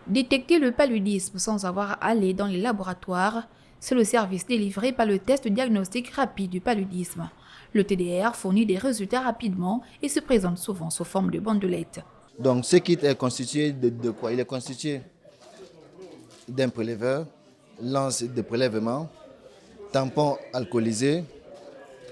Détecter le paludisme sans avoir à aller dans les laboratoires, c'est le service délivré par le test de diagnostic rapide du paludisme. Le TDR fournit des résultats rapidement et se présente souvent sous forme de bandelettes. Donc ce kit est constitué de quoi? Il est constitué d'un prélèveur, lance de prélèvement, tampon alcoolisé,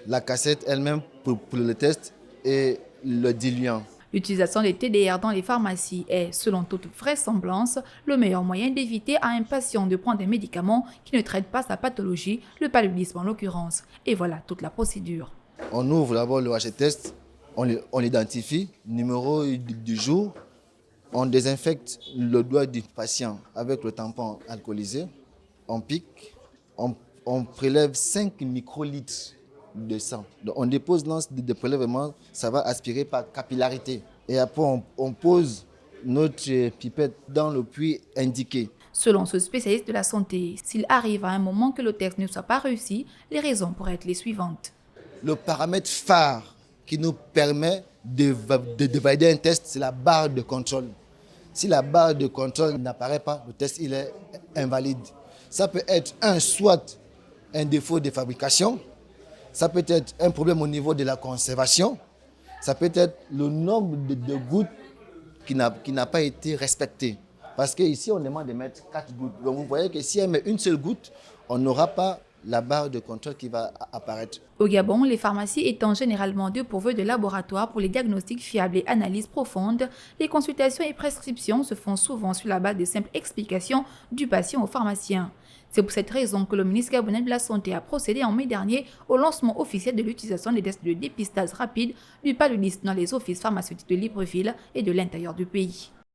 la cassette elle-même pour le test et le diluant. L'utilisation des TDR dans les pharmacies est, selon toute vraisemblance, le meilleur moyen d'éviter à un patient de prendre des médicaments qui ne traitent pas sa pathologie, le paludisme en l'occurrence. Et voilà toute la procédure. On ouvre d'abord le H-test, on l'identifie, numéro du jour, on désinfecte le doigt du patient avec le tampon alcoolisé, on pique, on prélève 5 microlitres de sang. Donc on dépose l'anse de prélèvement, ça va aspirer par capillarité. Et après on pose notre pipette dans le puits indiqué. Selon ce spécialiste de la santé, s'il arrive à un moment que le test ne soit pas réussi, les raisons pourraient être les suivantes. Le paramètre phare qui nous permet de valider un test, c'est la barre de contrôle. Si la barre de contrôle n'apparaît pas, le test il est invalide. Ça peut être soit un défaut de fabrication, ça peut être un problème au niveau de la conservation, ça peut être le nombre de gouttes qui n'a pas été respecté. Parce qu'ici, on demande de mettre 4 gouttes. Donc vous voyez que si elle met une seule goutte, on n'aura pas la barre de contrôle qui va apparaître. Au Gabon, les pharmacies étant généralement dépourvues de laboratoires pour les diagnostics fiables et analyses profondes, les consultations et prescriptions se font souvent sur la base de simples explications du patient au pharmacien. C'est pour cette raison que le ministre gabonais de la Santé a procédé en mai dernier au lancement officiel de l'utilisation des tests de dépistage rapide du paludisme dans les offices pharmaceutiques de Libreville et de l'intérieur du pays.